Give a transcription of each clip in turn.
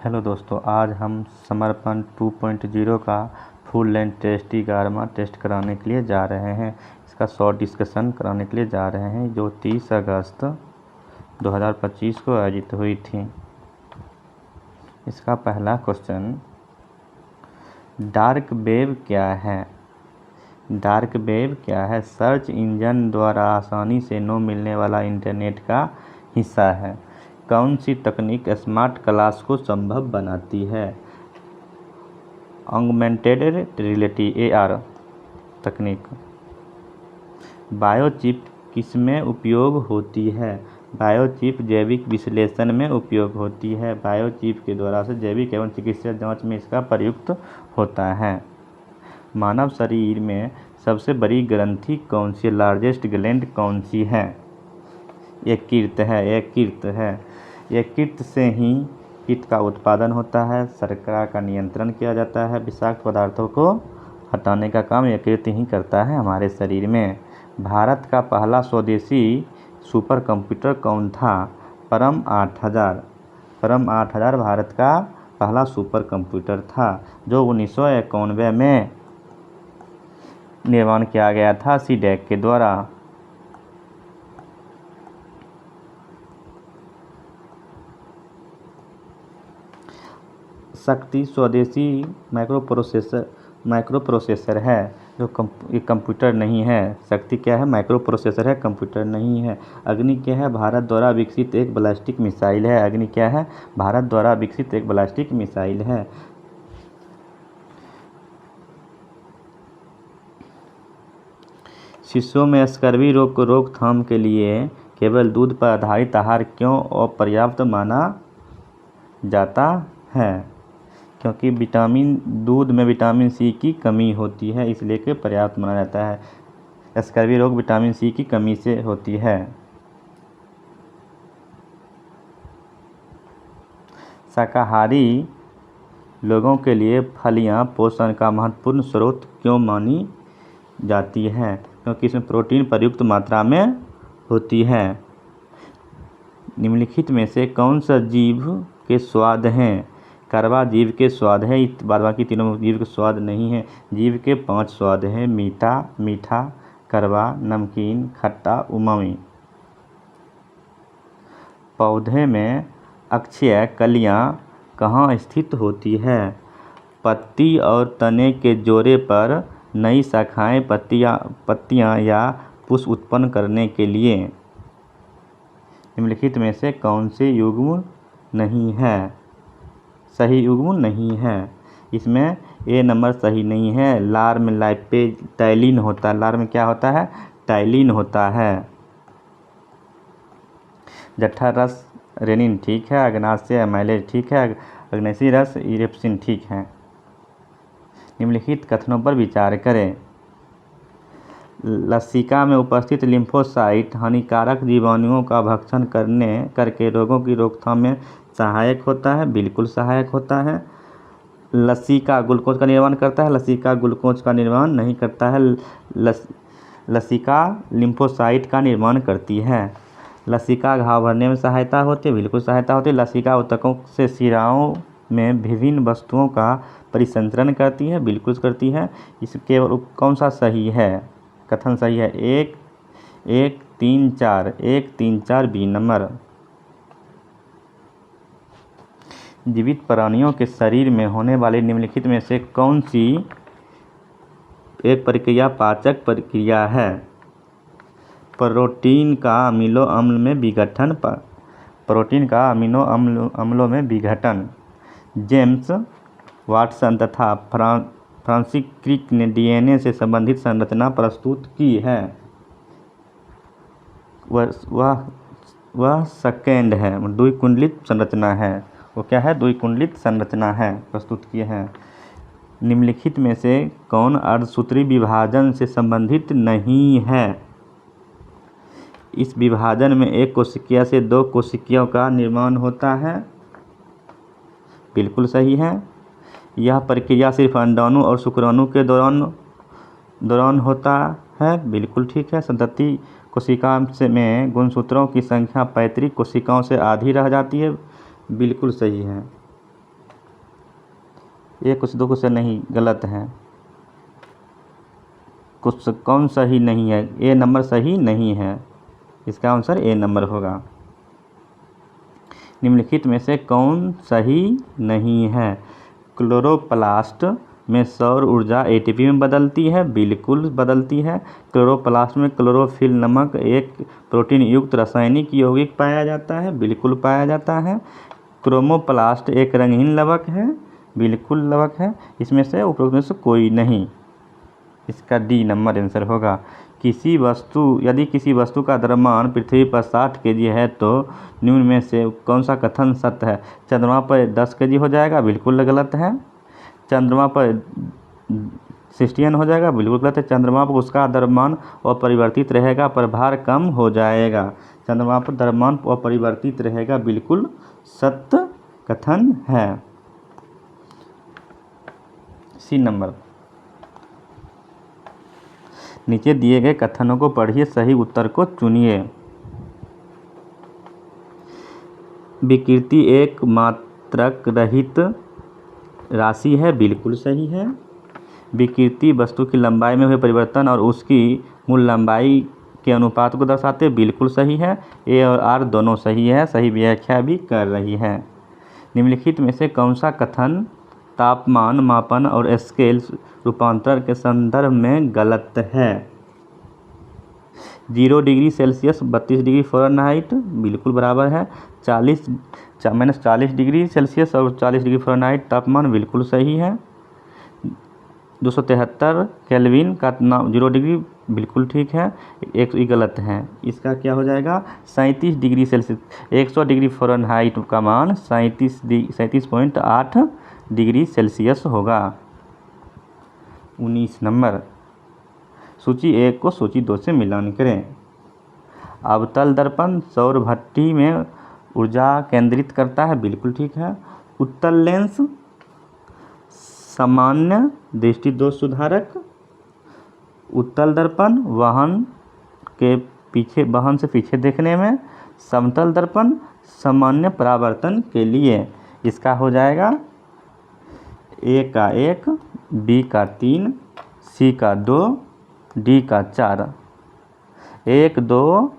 Hello दोस्तों, आज हम समर्पण 2.0 का फुल लेंथ टेस्ट गारमा टेस्ट कराने के लिए जा रहे हैं। इसका शॉर्ट डिस्कशन कराने के लिए जा रहे हैं जो 30 अगस्त 2025 को आयोजित हुई थी। इसका पहला क्वेश्चन, डार्क वेब क्या है? डार्क वेब क्या है? सर्च इंजन द्वारा आसानी से न मिलने वाला इंटरनेट का हिस्सा है। कौन सी तकनीक स्मार्ट क्लास को संभव बनाती है? ऑगमेंटेड रियलिटी AR तकनीक। बायोचिप किसमें उपयोग होती है? बायोचिप जैविक विश्लेषण में उपयोग होती है। बायोचिप के द्वारा से जैविक एवं चिकित्सा जांच में इसका प्रयुक्त होता है। मानव शरीर में सबसे बड़ी ग्रंथि कौन सी, लार्जेस्ट ग्लैंड कौन सी है? यकृत है। यकृत से ही पित्त का उत्पादन होता है। शर्करा का नियंत्रण किया जाता है। विषाक्त पदार्थों को हटाने का काम यकृत ही करता है हमारे शरीर में। भारत का पहला स्वदेशी सुपर कंप्यूटर कौन था? परम 8000। परम 8000 भारत का पहला सुपर कंप्यूटर था जो 1991 में निर्माण किया गया था सीडैक के द्वारा। शक्ति स्वदेशी माइक्रोप्रोसेसर है जो कंप्यूटर नहीं है। शक्ति क्या है? माइक्रोप्रोसेसर है, कंप्यूटर नहीं है। अग्नि क्या है? भारत द्वारा विकसित एक बैलिस्टिक मिसाइल है। अग्नि क्या है? भारत द्वारा विकसित एक बैलिस्टिक मिसाइल है। शिशुओं में स्कर्वी रोग को रोकथाम के लिए केवल दूध पर आधारित आहार क्यों अपर्याप्त माना जाता है? क्योंकि दूध में विटामिन सी की कमी होती है, इसलिए कि पर्याप्त माना जाता है। स्कर्वी रोग विटामिन सी की कमी से होती है। शाकाहारी लोगों के लिए फलियां पोषण का महत्वपूर्ण स्रोत क्यों मानी जाती है? क्योंकि इसमें प्रोटीन पर्याप्त मात्रा में होती है। निम्नलिखित में से कौन सा जीव के स्वाद हैं? कड़वा जीव के स्वाद है, बाकी तीनों जीव के स्वाद नहीं है। जीव के 5 स्वाद हैं: मीठा, कड़वा, नमकीन, खट्टा, उमामी। पौधे में अक्षीय कलियां कहाँ स्थित होती है? पत्ती और तने के जोड़े पर नई शाखाएं, पत्तियां या पुष्प उत्पन्न करने के लिए। निम्नलिखित में से कौन से युग्म नहीं है? सही युग्म नहीं है। इसमें ए नंबर सही नहीं है। लार में टाइलिन होता है। लार में क्या होता है? टाइलिन होता है। जठर रस रेनिन ठीक है। अग्नाशय अमाइलेज ठीक है। अग्नेसी रस इरेप्सिन ठीक है। निम्नलिखित कथनों पर विचार करें। लसिका में उपस्थित लिम्फोसाइट हानिकारक जीवाणुओं का भक्षण करके रोगों की रोकथाम में सहायक होता है। बिल्कुल सहायक होता है। लसिका ग्लूकोज का निर्माण करता है। लसिका ग्लूकोज का निर्माण नहीं करता है। लसिका लिम्फोसाइट का निर्माण करती है। लसिका घाव भरने में सहायता होती है। बिल्कुल सहायता होती है। लसिका ऊतकों से शिराओं में विभिन्न वस्तुओं का परिसंचरण करती है। बिल्कुल करती है। इसके कौन सा सही है? कथन सही है 1-3-4 बी नंबर। जीवित प्राणियों के शरीर में होने वाली निम्नलिखित में से कौन सी एक प्रक्रिया पाचक प्रक्रिया है? प्रोटीन का अमीनो अम्ल में विघटन। प्रोटीन का अमीनो अम्लों में विघटन। जेम्स वाटसन तथा फ्रांसिस क्रिक ने DNA से संबंधित संरचना प्रस्तुत की है। वह सेकेंड है, द्विकुंडलित संरचना है। वो क्या है? द्विकुंडलित संरचना है, प्रस्तुत किए हैं। निम्नलिखित में से कौन अर्धसूत्री विभाजन से संबंधित नहीं है? इस विभाजन में एक कोशिकीय से 2 कोशिकाओं का निर्माण होता है। बिल्कुल सही है। यह प्रक्रिया सिर्फ अंडाणु और शुक्राणु के दौरान होता है। बिल्कुल ठीक है। संतति कोशिका में गुणसूत्रों की संख्या पैतृक कोशिकाओं से आधी रह जाती है। बिल्कुल सही है। ये कुछ दो कुछ नहीं, गलत है, कुछ कौन सही नहीं है, ए नंबर सही नहीं है, इसका आंसर ए नंबर होगा। निम्नलिखित में से कौन सही नहीं है? क्लोरोप्लास्ट में सौर ऊर्जा एटीपी में बदलती है, बिल्कुल बदलती है। क्लोरोप्लास्ट में क्लोरोफिल नामक एक प्रोटीन युक्त रासायनिक यौगिक पाया जाता है, बिल्कुल पाया जाता है। क्रोमोप्लास्ट एक रंगहीन लवक है, बिल्कुल लवक है। इसमें से उपरोक्त में से कोई नहीं, इसका डी नंबर आंसर होगा। यदि किसी वस्तु का द्रव्यमान पृथ्वी पर 60 kg है तो निम्न में से कौन सा कथन सत्य है? चंद्रमा पर 10 kg हो जाएगा, बिल्कुल गलत है। चंद्रमा पर 60 हो जाएगा, बिल्कुल गलत है। चंद्रमा पर उसका द्रव्यमान अपरिवर्तित रहेगा पर भार कम हो जाएगा। चंद्रमा पर द्रव्यमान अपरिवर्तित रहेगा, बिल्कुल सत्य कथन है। C number. नीचे दिए गए कथनों को पढ़िए, सही उत्तर को चुनिए। विकृति एक मात्रक रहित राशि है, बिल्कुल सही है। विकृति वस्तु की लंबाई में हुए परिवर्तन और उसकी मूल लंबाई के अनुपात को दर्शाते, बिल्कुल सही है। ए और आर दोनों सही है, सही व्याख्या भी कर रही है। निम्नलिखित में से कौन सा कथन तापमान मापन और स्केल रूपांतरण के संदर्भ में गलत है? 0 डिग्री सेल्सियस 32 डिग्री फ़ारेनहाइट, बिल्कुल बराबर है। -40 डिग्री सेल्सियस और 40 डिग्री फ़ारेनहाइट तापमान, बिल्कुल सही है। 273 केल्विन का 0 डिग्री, बिल्कुल ठीक है। एक गलत है, इसका क्या हो जाएगा? 37 डिग्री सेल्सियस। 100 डिग्री फ़ारेनहाइट का मान 37.8 डिग्री सेल्सियस होगा। 19 नंबर। सूची 1 को सूची 2 से मिलान करें। अवतल दर्पण सौर भट्ठी में ऊर्जा केंद्रित करता है, बिल्कुल ठीक है। उत्तल लेंस सामान्य दृष्टि दोष सुधारक। उत्तल दर्पण वाहन से पीछे देखने में। समतल दर्पण सामान्य परावर्तन के लिए। इसका हो जाएगा ए का 1, बी का 3, सी का 2, डी का 4। 1 2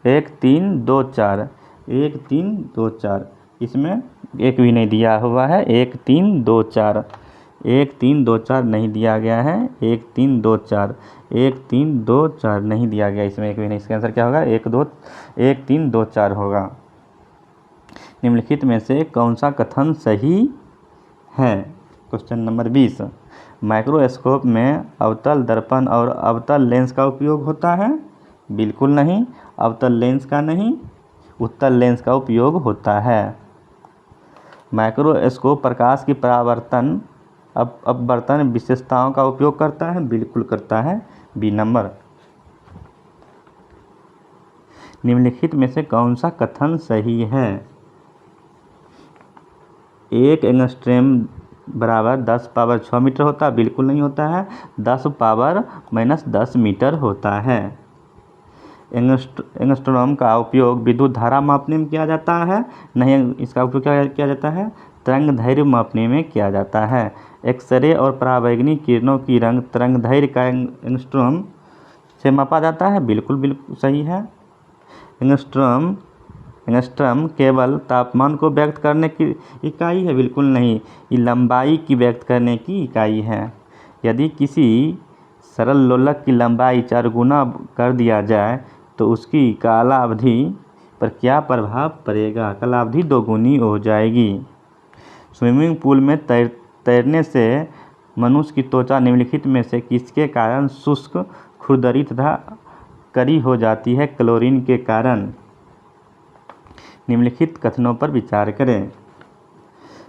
1 3 2 4, 1 3 2 4, इसमें एक भी नहीं दिया हुआ है। 1 3 2 4, 1 3 2 4 नहीं दिया गया है। 1 3 2 4, 1 3 2 4 नहीं दिया गया, इसमें एक भी नहीं। इसका आंसर क्या होगा? 1 3 2 4 होगा। निम्नलिखित में से कौन सा कथन सही है? Question number 20। माइक्रोस्कोप में अवतल दर्पण और अवतल लेंस का उपयोग होता है, बिल्कुल नहीं। अवतल लेंस का नहीं, उत्तल लेंस का उपयोग होता है। माइक्रोस्कोप प्रकाश की परावर्तन अपवर्तन विशेषताओं का उपयोग करता है, बिल्कुल करता है। B number. निम्नलिखित में से कौन सा कथन सही है? 1 एंगस्ट्रॉम बराबर 10 पावर 6 मीटर होता है, बिल्कुल नहीं होता है। 10 पावर -10 मीटर होता है। एंगस्ट्रॉम का उपयोग विद्युत धारा मापने में किया जाता है, नहीं। इसका उपयोग क्या किया जाता है? तरंगदैर्घ्य मापने में किया जाता है। एक्सरे और पराबैंगनी किरणों की रंग तरंगदैर्घ्य का एंगस्ट्रॉम से मापा जाता है, बिल्कुल सही है। एंगस्ट्रॉम केवल तापमान को व्यक्त करने की इकाई है, बिल्कुल नहीं। ये लंबाई की व्यक्त करने की इकाई है। यदि किसी सरल लोलक की लंबाई 4 गुना कर दिया जाए तो उसकी कालावधि पर क्या प्रभाव पड़ेगा? कालावधि 2 गुनी हो जाएगी। स्विमिंग पूल में तैरने से मनुष्य की त्वचा निम्नलिखित में से किसके कारण शुष्क, खुरदरी तथा करी हो जाती है? क्लोरीन के कारण। निम्नलिखित कथनों पर विचार करें।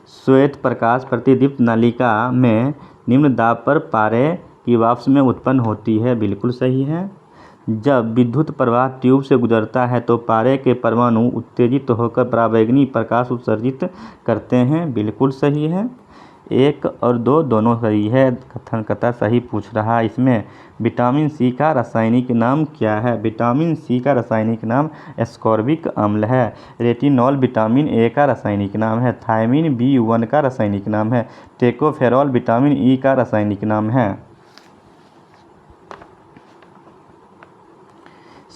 श्वेत प्रकाश प्रतिदीप्त नलिका में निम्न दाब पर पारे की वाष्प में उत्पन्न होती है, बिल्कुल सही है। जब विद्युत प्रवाह ट्यूब से गुजरता है तो पारे के परमाणु उत्तेजित होकर पराबैंगनी प्रकाश उत्सर्जित करते हैं, बिल्कुल सही है। 1 और 2 दोनों सही है, कथन कथा सही पूछ रहा है इसमें। विटामिन सी का रासायनिक नाम क्या है? विटामिन सी का रासायनिक नाम एस्कॉर्बिक अम्ल है। रेटिनॉल विटामिन ए का रासायनिक नाम है। थायमिन B1 का रासायनिक नाम है। टेकोफेरॉल विटामिन ई का रासायनिक नाम है।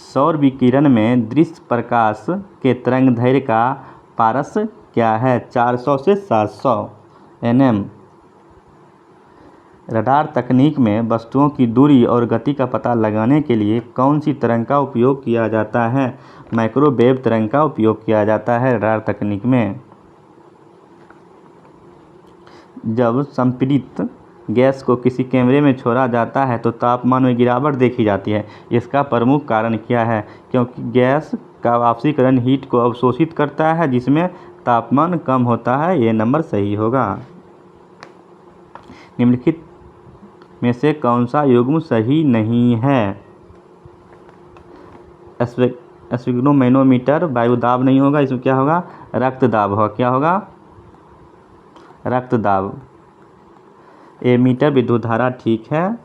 सौर विकिरण में दृश्य प्रकाश के तरंगदैर्घ्य का पारस क्या है? 400 से 700 nm। रडार तकनीक में वस्तुओं की दूरी और गति का पता लगाने के लिए कौन सी तरंग का उपयोग किया जाता है? माइक्रोवेव तरंग का उपयोग किया जाता है रडार तकनीक में। जब संपीड़ित गैस को किसी कमरे में छोड़ा जाता है तो तापमान में गिरावट देखी जाती है। इसका प्रमुख कारण क्या है? क्योंकि गैस का वाष्पीकरण हीट को अवशोषित करता है जिसमें तापमान कम होता है। ये नंबर सही होगा। निम्नलिखित में से कौन सा युग्म सही नहीं है? स्फिग्नोमैनोमीटर वायु दाब नहीं होगा, इसमें क्या होगा? रक्त दाब होगा। क्या होगा? रक्त दाब। एमीटर विद्युत धारा ठीक है।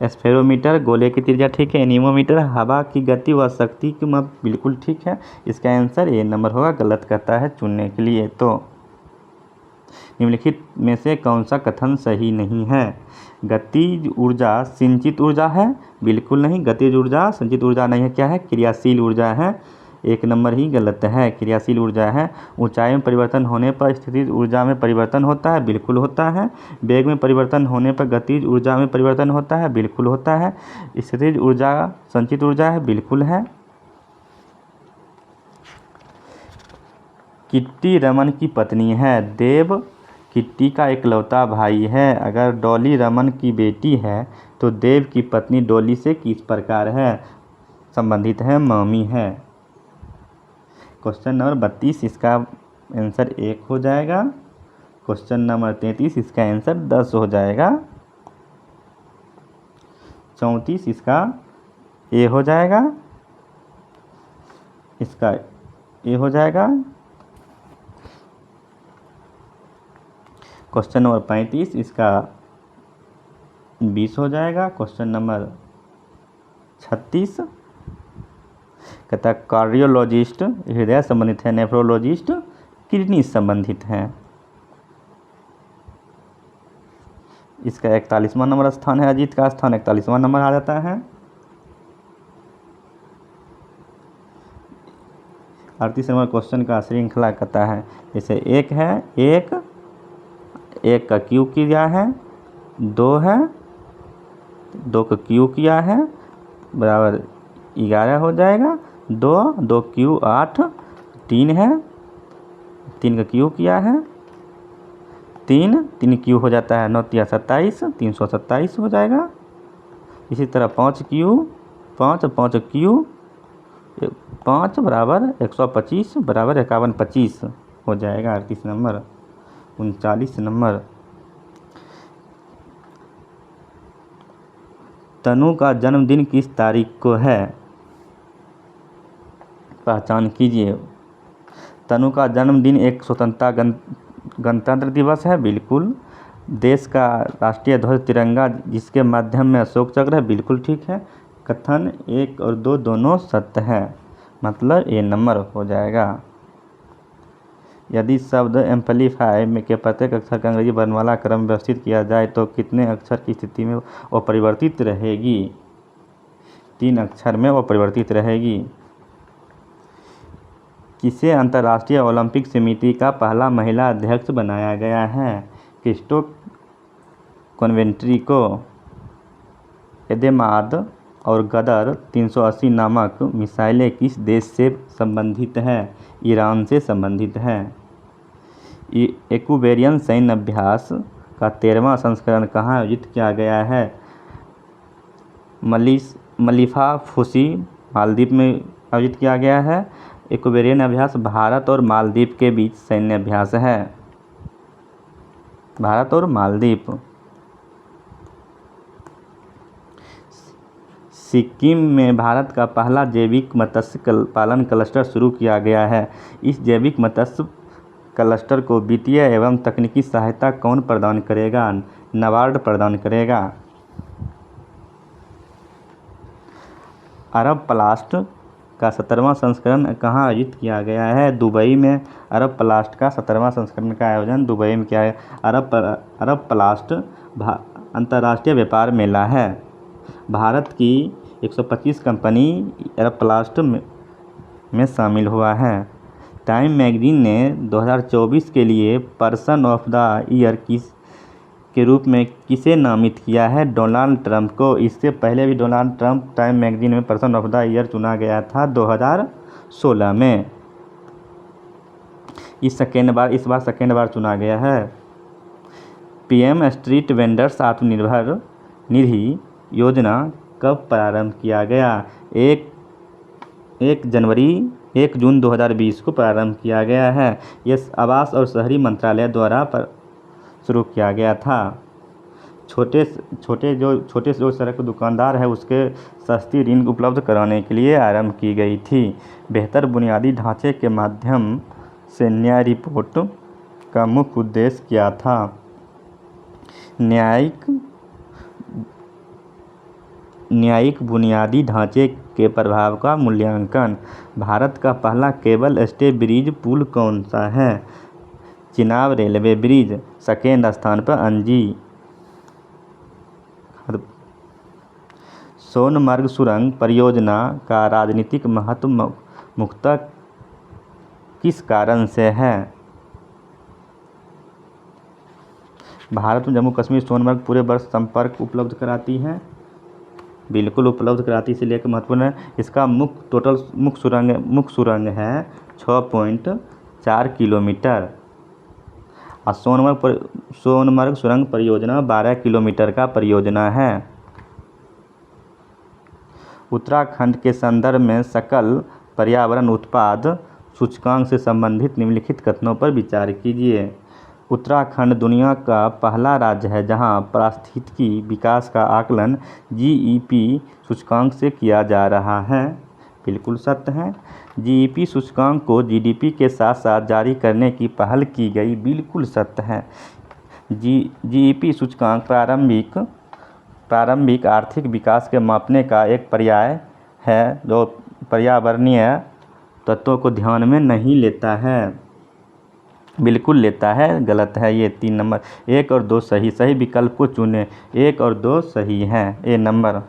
स्फेरोमीटर गोले की त्रिज्या ठीक है। एनीमोमीटर हवा की गति व शक्ति की माप बिल्कुल ठीक है। इसका आंसर ए नंबर होगा। गलत कहता है चुनने के लिए। तो निम्नलिखित में से कौन सा कथन सही नहीं है? गतिज ऊर्जा संचित ऊर्जा है? बिल्कुल नहीं। गतिज ऊर्जा संचित ऊर्जा नहीं है। क्या है? क्रियाशील ऊर्जा है। 1 नंबर ही गलत है। क्रियाशील ऊर्जा है। ऊंचाई में परिवर्तन होने पर स्थितिज ऊर्जा में परिवर्तन होता है? बिल्कुल होता है। वेग में परिवर्तन होने पर गतिज ऊर्जा में परिवर्तन होता है? बिल्कुल होता है। स्थितिज ऊर्जा संचित ऊर्जा है? बिल्कुल है। किट्टी रमन की पत्नी है। देव किट्टी का इकलौता भाई है। अगर डॉली रमन की बेटी है तो देव की पत्नी डॉली से किस प्रकार है संबंधित है? मामी है। क्वेश्चन नंबर 32 इसका आंसर 1 हो जाएगा। क्वेश्चन नंबर 33 इसका आंसर 10 हो जाएगा। 34 इसका ए हो जाएगा। इसका ए हो जाएगा। क्वेश्चन नंबर 35 इसका 20 हो जाएगा। क्वेश्चन नंबर 36 कहता है कार्डियोलॉजिस्ट हृदय संबंधित है, नेफ्रोलॉजिस्ट किडनी संबंधित है। इसका 41वां नंबर स्थान है। अजीत का स्थान 41वां नंबर आ जाता है। 38 नंबर क्वेश्चन का श्रृंखला कहता है जैसे 1 है, 1 का क्यू किया है, 2 है, 2 का क्यू किया है बराबर 11 हो जाएगा। 2 क्यू 8, 3 है, 3 का क्यू किया है, 3 क्यू हो जाता है 9 या 27, 327 हो जाएगा। इसी तरह 5 क्यू 5 क्यू 5 बराबर 125 बराबर 5125 हो जाएगा। 38 नंबर। 39 नंबर तनु का जन्मदिन किस तारीख को है? पहचान कीजिए। तनु का जन्मदिन एक स्वतंत्रता गणतंत्र दिवस है। बिल्कुल। देश का राष्ट्रीय ध्वज तिरंगा जिसके माध्यम में अशोक चक्र है। बिल्कुल ठीक है। कथन 1 और 2 दोनों सत्य है, मतलब ए नंबर हो जाएगा। यदि शब्द एम्पलीफाई में के प्रत्येक अक्षर का अंग्रेजी वर्णमाला क्रम में व्यवस्थित किया जाए तो कितने अक्षर की स्थिति में वो परिवर्तित रहेगी? 3 अक्षर में वो परिवर्तित रहेगी। किसे अंतर्राष्ट्रीय ओलंपिक समिति का पहला महिला अध्यक्ष बनाया गया है? क्रिस्टो कॉन्वेंट्री को। एदेमाद और गदर 380 नामक मिसाइलें किस देश से संबंधित है? ईरान से संबंधित है। एक्वेरियन सैन्य अभ्यास का 13वां संस्करण कहाँ आयोजित किया गया है? मलीफा फूसी मालदीव में आयोजित किया गया है। एक्वेरियन अभ्यास भारत और मालदीव के बीच सैन्य अभ्यास है। भारत और मालदीव। सिक्किम में भारत का पहला जैविक मत्स्य पालन क्लस्टर शुरू किया गया है। इस जैविक मत्स्य क्लस्टर को वित्तीय एवं तकनीकी सहायता कौन प्रदान करेगा? नाबार्ड प्रदान करेगा। अरब प्लास्ट का 17वां संस्करण कहाँ आयोजित किया गया है? दुबई में। अरब प्लास्ट का 17वां संस्करण का आयोजन दुबई में किया है। अरब प्लास्ट अंतर्राष्ट्रीय व्यापार मेला है। भारत की 125 कंपनी अरब प्लास्ट में शामिल हुआ है। टाइम मैगजीन ने 2024 के लिए पर्सन ऑफ द ईयर के रूप में किसे नामित किया है? डोनाल्ड ट्रंप को। इससे पहले भी डोनाल्ड ट्रंप टाइम मैगजीन में पर्सन ऑफ द ईयर चुना गया था 2016 में। इस बार सेकेंड बार चुना गया है। PM street vendors Atmanirbhar Nidhi योजना कब प्रारंभ किया गया? 1 जून 2020 को प्रारंभ किया गया है। यह आवास और शहरी मंत्रालय द्वारा शुरू किया गया था। छोटे जो सड़क दुकानदार है उसके सस्ती ऋण उपलब्ध कराने के लिए आरंभ की गई थी। बेहतर बुनियादी ढांचे के माध्यम से न्याय रिपोर्ट का मुख्य उद्देश्य क्या था? न्यायिक बुनियादी ढांचे के प्रभाव का मूल्यांकन। भारत का पहला केबल स्टे ब्रिज पुल कौन सा है? Chenab railway bridge. सेकेंड स्थान पर अंजी। सोनमर्ग सुरंग परियोजना का राजनीतिक महत्व मुख्यतः किस कारण से है? भारत में जम्मू कश्मीर सोनमर्ग पूरे वर्ष संपर्क उपलब्ध कराती है। बिल्कुल उपलब्ध कराती, इसलिए महत्वपूर्ण है। इसका मुख्य सुरंग है 6.4 किलोमीटर और सोनमर्ग सुरंग परियोजना 12 किलोमीटर का परियोजना है। उत्तराखंड के संदर्भ में सकल पर्यावरण उत्पाद सूचकांक से संबंधित निम्नलिखित कथनों पर विचार कीजिए। उत्तराखंड दुनिया का पहला राज्य है जहां पारिस्थितिकी विकास का आकलन जीईपी सूचकांक से किया जा रहा है। बिल्कुल सत्य है। जीईपी सूचकांक को जीडीपी के साथ साथ जारी करने की पहल की गई। बिल्कुल सत्य है। जीईपी सूचकांक प्रारंभिक आर्थिक विकास के मापने का एक पर्याय है जो पर्यावरणीय तत्वों को ध्यान में नहीं लेता है। बिल्कुल लेता है, गलत है ये 3 नंबर। 1 और 2 सही विकल्प को चुने। 1 और 2 सही है। ए नंबर।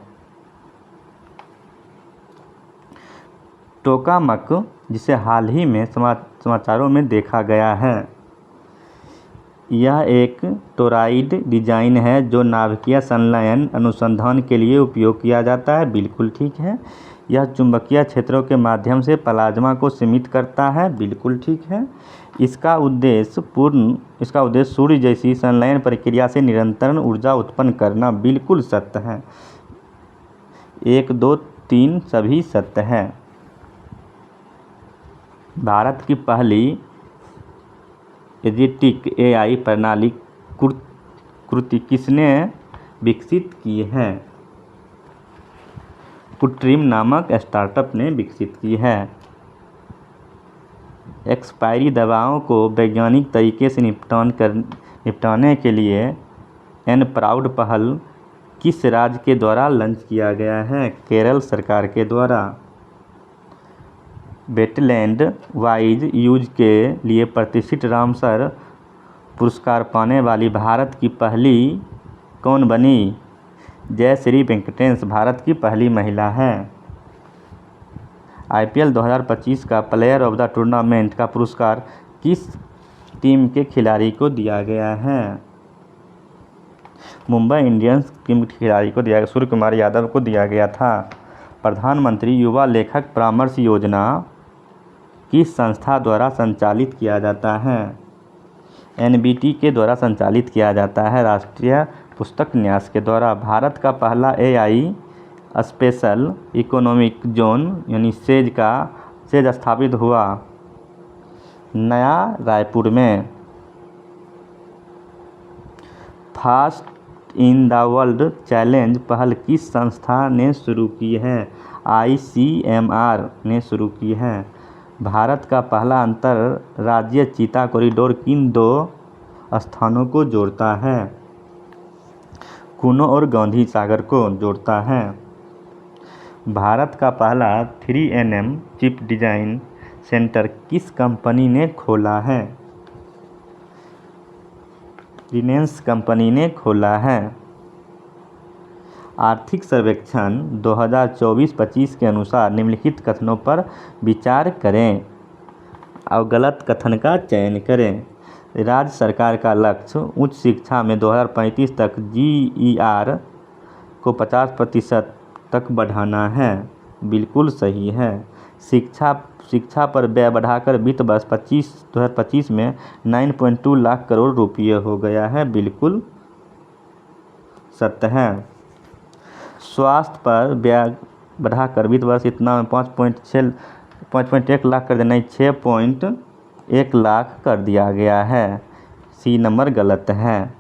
टोकामक जिसे हाल ही में समाचारों में देखा गया है, यह एक टोरॉइड डिजाइन है जो नाभिकीय संलयन अनुसंधान के लिए उपयोग किया जाता है। बिल्कुल ठीक है। यह चुंबकीय क्षेत्रों के माध्यम से प्लाज्मा को सीमित करता है। बिल्कुल ठीक है। इसका उद्देश्य सूर्य जैसी संलयन प्रक्रिया से निरंतर ऊर्जा उत्पन्न करना। बिल्कुल सत्य है। 1, 2, 3 सभी सत्य है। भारत की पहली एजेटिक एआई प्रणाली कृति किसने विकसित की है? कुट्रिम नामक स्टार्टअप ने विकसित की है। एक्सपायरी दवाओं को वैज्ञानिक तरीके से निपटाने के लिए एनप्राउड पहल किस राज्य के द्वारा लॉन्च किया गया है? केरल सरकार के द्वारा। वेटलैंड वाइज यूज के लिए प्रतिष्ठित रामसर पुरस्कार पाने वाली भारत की पहली कौन बनी? जयश्री वेंकटेश भारत की पहली महिला है। आईपीएल 2025 का प्लेयर ऑफ द टूर्नामेंट का पुरस्कार किस टीम के खिलाड़ी को दिया गया है? मुंबई इंडियंस टीम के खिलाड़ी को दिया गया, सूर्य कुमार यादव को दिया गया था। प्रधानमंत्री युवा लेखक परामर्श योजना किस संस्था द्वारा संचालित किया जाता है? एनबीटी के द्वारा संचालित किया जाता है, राष्ट्रीय पुस्तक न्यास के द्वारा। भारत का पहला एआई स्पेशल इकोनॉमिक जोन यानी सेज स्थापित हुआ नया रायपुर में। Fast in the world challenge पहल किस संस्था ने शुरू की है? आईसीएमआर ने शुरू की है। भारत का पहला अंतरराज्यीय चीता कॉरिडोर किन दो स्थानों को जोड़ता है? कुनो और गांधी सागर को जोड़ता है। भारत का पहला 3nm चिप डिजाइन सेंटर किस कंपनी ने खोला है? रिलायंस कंपनी ने खोला है। आर्थिक सर्वेक्षण 2024-25 के अनुसार निम्नलिखित कथनों पर विचार करें और गलत कथन का चयन करें। राज्य सरकार का लक्ष्य उच्च शिक्षा में 2035 तक GER को 50% तक बढ़ाना है। बिल्कुल सही है। शिक्षा पर व्यय बढ़ाकर वित्त वर्ष 2025 में 9.2 लाख करोड़ रुपये हो गया है। बिल्कुल सत्य है। स्वास्थ्य पर व्यय बढ़ाकर वित्त वर्ष इतना में 5.1 लाख कर देना, 6.1 लाख कर दिया गया है। सी नंबर गलत है।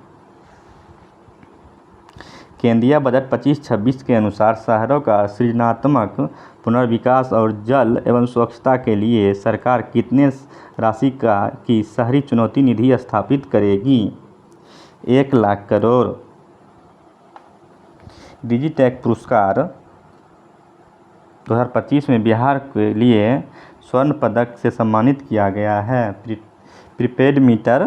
केंद्रीय बजट 25-26 के अनुसार शहरों का सृजनात्मक पुनर्विकास और जल एवं स्वच्छता के लिए सरकार कितने राशि की शहरी चुनौती निधि स्थापित करेगी? 1 लाख करोड़। डिजिटेक पुरस्कार 2025 में बिहार के लिए स्वर्ण पदक से सम्मानित किया गया है। प्रीपेड मीटर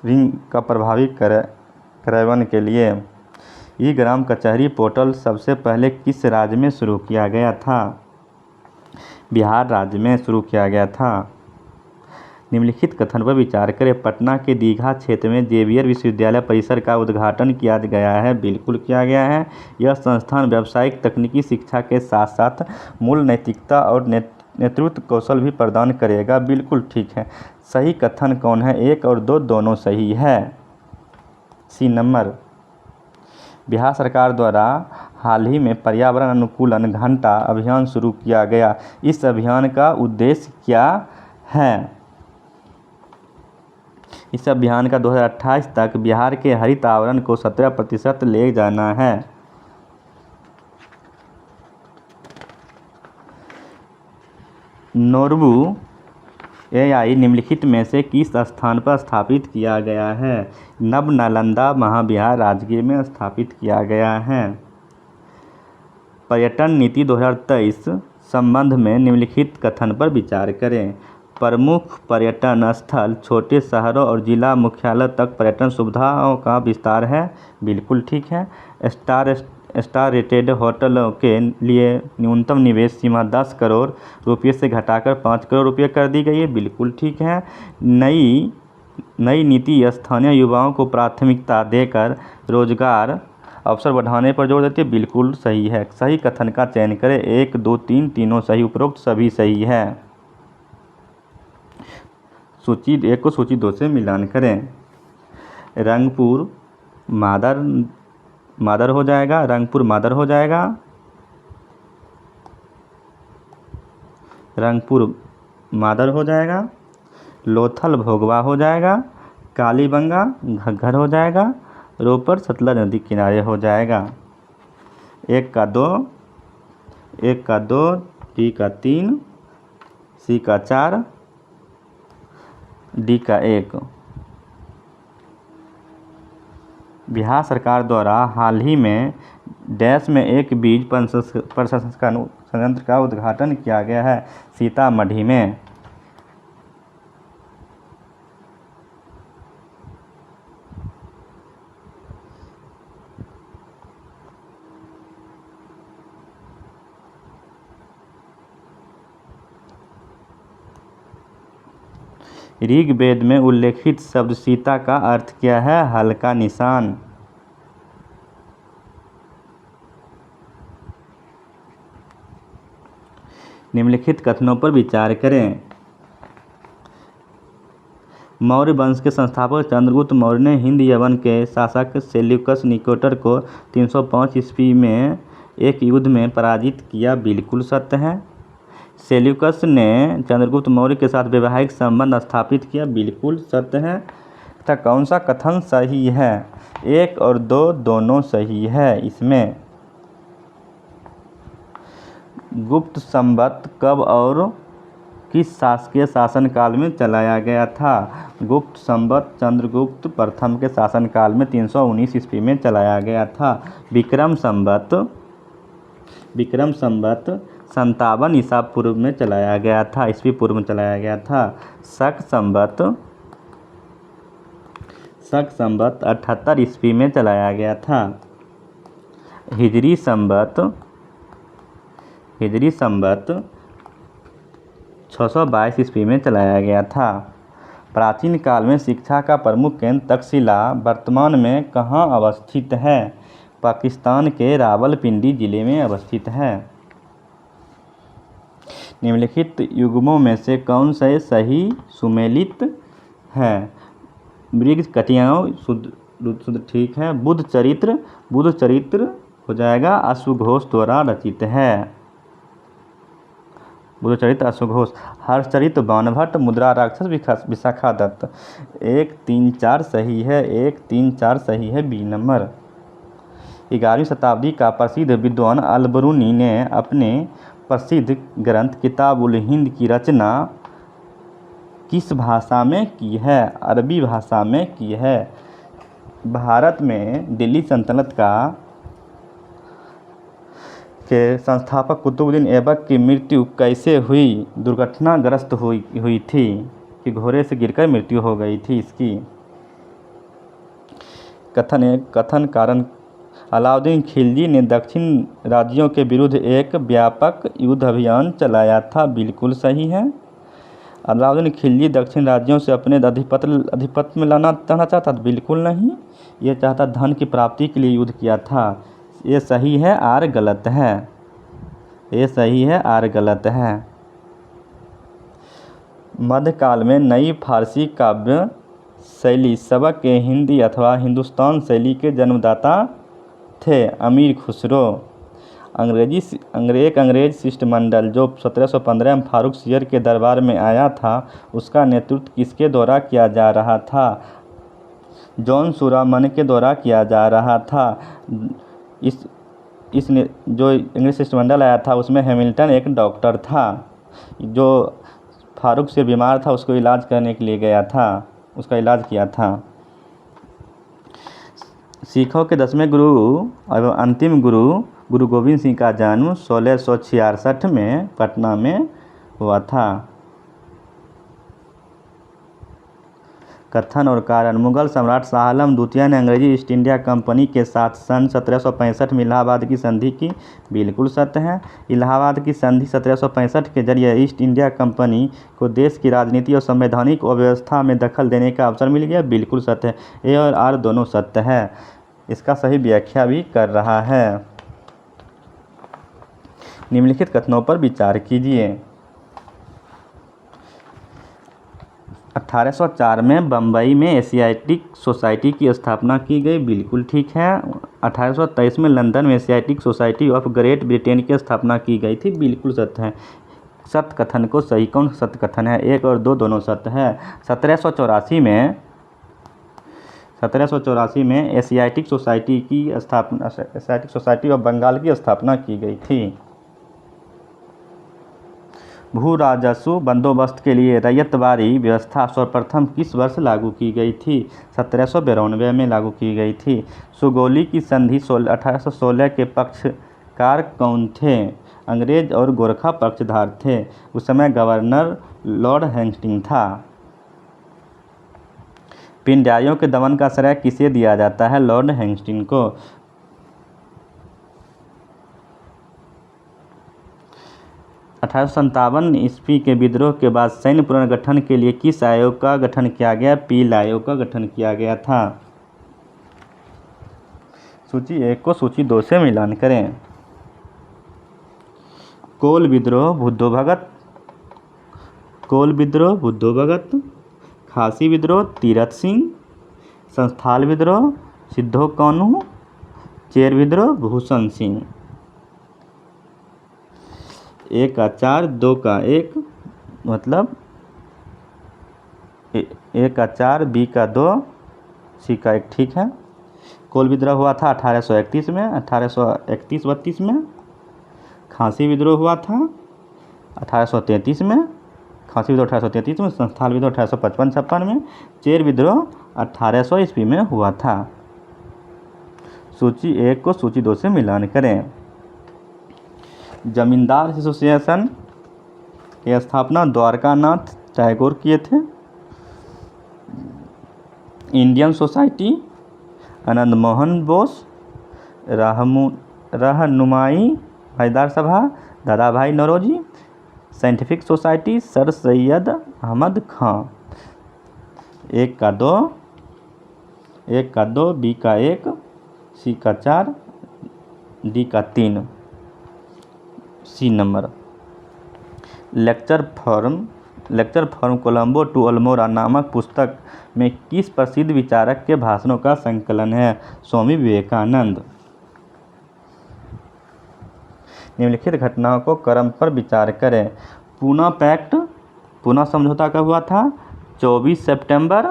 रिंग का प्रभावी कार्यान्वयन के लिए ई ग्राम कचहरी पोर्टल सबसे पहले किस राज्य में शुरू किया गया था? बिहार राज्य में शुरू किया गया था। निम्नलिखित कथन पर विचार करें। पटना के दीघा क्षेत्र में जेवियर विश्वविद्यालय परिसर का उद्घाटन किया गया है। बिल्कुल किया गया है। यह संस्थान व्यावसायिक तकनीकी शिक्षा के साथ साथ मूल नैतिकता और नेतृत्व कौशल भी प्रदान करेगा। बिल्कुल ठीक है। सही कथन कौन है? 1 और 2 दोनों सही है। C number. बिहार सरकार द्वारा हाल ही में पर्यावरण अनुकूलन घंटा अभियान शुरू किया गया। इस अभियान का उद्देश्य क्या है? इस अभियान का 2028 तक बिहार के हरित आवरण को 17% ले जाना है। नोरबू AI निम्नलिखित में से किस स्थान पर स्थापित किया गया है? नव नालंदा महाविहार राजगीर में स्थापित किया गया है। पर्यटन नीति 2023 संबंध में निम्नलिखित कथन पर विचार करें। प्रमुख पर्यटन स्थल छोटे शहरों और जिला मुख्यालय तक पर्यटन सुविधाओं का विस्तार है। बिल्कुल ठीक है। स्टार रेटेड होटलों के लिए न्यूनतम निवेश सीमा 10 करोड़ रुपये से घटाकर 5 करोड़ रुपये कर दी गई है। बिल्कुल ठीक है। नई नीति स्थानीय युवाओं को प्राथमिकता देकर रोजगार अवसर बढ़ाने पर जोर देती है। बिल्कुल सही है। सही कथन का चयन करें। 1, 2, 3 तीनों सही, उपरोक्त सभी सही है। सूची 1 को सूची 2 से मिलान करें। रंगपुर मादर हो जाएगा। रंगपुर मादर हो जाएगा। रंगपुर मादर हो जाएगा। लोथल भोगवा हो जाएगा। कालीबंगा घग्घर हो जाएगा। रोपड़ सतलज नदी किनारे हो जाएगा। 1 का 2, 1 का 2, टी का 3, सी का 4, डी का 1। बिहार सरकार द्वारा हाल ही में डैश में एक बीज प्रसंस्करण संयंत्र का उद्घाटन किया गया है। सीतामढ़ी में। ऋग्वेद में उल्लेखित शब्द सीता का अर्थ क्या है? हल्का निशान। निम्नलिखित कथनों पर विचार करें। मौर्य वंश के संस्थापक चंद्रगुप्त मौर्य ने हिंद यवन के शासक सेल्यूकस निकेटर को 305 ईस्वी में एक युद्ध में पराजित किया। बिल्कुल सत्य है। सेल्यूकस ने चंद्रगुप्त मौर्य के साथ वैवाहिक संबंध स्थापित किया। बिल्कुल सत्य है। तथा कौन सा कथन सही है? 1 और 2 दोनों सही है। इसमें गुप्त संवत कब और किस शासकीय शासनकाल में चलाया गया था? गुप्त संवत चंद्रगुप्त प्रथम के शासनकाल में 319 ईस्वी में चलाया गया था। विक्रम संवत 57 ईसा पूर्व में चलाया गया था, ईस्वी पूर्व में चलाया गया था। शक संवत 78 ईस्वी में चलाया गया था। हिजरी संवत 622 ईस्वी में चलाया गया था। प्राचीन काल में शिक्षा का प्रमुख केंद्र तक्षशिला वर्तमान में कहाँ अवस्थित है? पाकिस्तान के रावलपिंडी जिले में अवस्थित है। निम्नलिखित युग्मों में से कौन सा सही सुमेलित है? मृग कटियाओं शुद्ध ठीक है। बुद्ध चरित्र हो जाएगा अश्वघोष द्वारा रचित है। बुद्ध चरित्र अश्वघोष। हर्षचरित बाणभट्ट, मुद्रा राक्षस विशाखा दत्त। 1, 3, 4 सही है। 1, 3, 4 सही है, बी नंबर। 11वीं शताब्दी का प्रसिद्ध विद्वान अल-बरूनी ने अपने प्रसिद्ध ग्रंथ किताबुल हिंद की रचना किस भाषा में की है? अरबी भाषा में की है। भारत में दिल्ली सल्तनत के संस्थापक कुतुबुद्दीन ऐबक की मृत्यु कैसे हुई? दुर्घटनाग्रस्त हुई थी कि घोड़े से गिरकर मृत्यु हो गई थी इसकी। कथन कारण अलाउद्दीन खिलजी ने दक्षिण राज्यों के विरुद्ध एक व्यापक युद्ध अभियान चलाया था, बिल्कुल सही है। अलाउद्दीन खिलजी दक्षिण राज्यों से अपने आधिपत्य में लाना चाहता था, बिल्कुल नहीं। ये चाहता धन की प्राप्ति के लिए युद्ध किया था। ये सही है, आर गलत है। ये सही है, आर गलत है। मध्यकाल में नई फारसी काव्य शैली सबक के हिंदी अथवा हिंदुस्तान शैली के जन्मदाता थे अमीर खुसरो। अंग्रेज शिष्टमंडल जो 1715 में फारूक सियर के दरबार में आया था, उसका नेतृत्व किसके द्वारा किया जा रहा था? जॉन सुरामन के द्वारा किया जा रहा था। जो इंग्लिश शिष्टमंडल आया था उसमें हैमिल्टन एक डॉक्टर था जो फारूक सियर बीमार था, उसको इलाज करने के लिए गया था, उसका इलाज किया था। सिखों के 10वें गुरु एवं अंतिम गुरु गोविंद सिंह का जन्म 1666 में पटना में हुआ था। कथन और कारण। मुगल सम्राट शाह आलम द्वितीय ने अंग्रेजी ईस्ट इंडिया कंपनी के साथ सन 1765 में इलाहाबाद की संधि की, बिल्कुल सत्य है। इलाहाबाद की संधि 1765 के जरिए ईस्ट इंडिया कंपनी को देश की राजनीति और संवैधानिक व्यवस्था में दखल देने का अवसर मिल गया, बिल्कुल सत्य है। ए और आर दोनों सत्य है। इसका सही व्याख्या भी कर रहा है। निम्नलिखित कथनों पर विचार कीजिए। 1804 में बम्बई में एशियाटिक सोसाइटी की स्थापना की गई, बिल्कुल ठीक है। 1823 में लंदन में Asiatic society of great Britain की स्थापना की गई थी, बिल्कुल सत्य है। सत्य कथन को सही कौन सत्य कथन है? 1 और 2 दोनों सत्य है। 1784 में एशियाटिक सोसाइटी ऑफ बंगाल की स्थापना की गई थी। भू राजस्व बंदोबस्त के लिए रैयतवारी व्यवस्था सर्वप्रथम किस वर्ष लागू की गई थी? 1792 में लागू की गई थी। सुगौली की संधि 1816 के पक्षकार कौन थे? अंग्रेज और गोरखा पक्षधार थे। उस समय गवर्नर लॉर्ड हेस्टिंग्स था। पिंडारियों के दमन का श्रेय किसे दिया जाता है? लॉर्ड हेस्टिंग्स को। 1857 ईस्वी के विद्रोह के बाद सैन्य पुनर्गठन के लिए किस आयोग का गठन किया गया? पील आयोग का गठन किया गया था। सूची 1 को सूची 2 से मिलान करें। कोल विद्रोह बुद्धो भगत, खासी विद्रोह तीरथ सिंह, संस्थाल विद्रोह सिद्धो कान्हू, चेर विद्रोह भूषण सिंह। 1 का 4, 2 का 1, मतलब 1 का 4, बी का 2, सी का 1, ठीक है। कोल विद्रोह हुआ था 1831 में, 1831-32 में। खांसी विद्रोह हुआ था 1833 में। खांसी विद्रोह 1833 में, संस्थान विद्रोह 1855-56 में, चेर विद्रोह 1800 ईस्वी में हुआ था। सूची 1 को सूची 2 से मिलान करें। जमींदार एसोसिएशन की स्थापना द्वारकानाथ टैगोर किए थे। Indian society Anand Mohan Bose. Rahnumai Haidar Sabha Dadabhai Naoroji. Scientific society sir Syed Ahmed Khan. 1 का 2, 1 का 2, बी का 1, सी का 4, डी का 3। C number. Lecture from Colombo to Almora नामक पुस्तक में किस प्रसिद्ध विचारक के भाषणों का संकलन है? स्वामी विवेकानंद। निम्नलिखित घटनाओं को क्रम पर विचार करें। पूना समझौता कब हुआ था? 24 सितंबर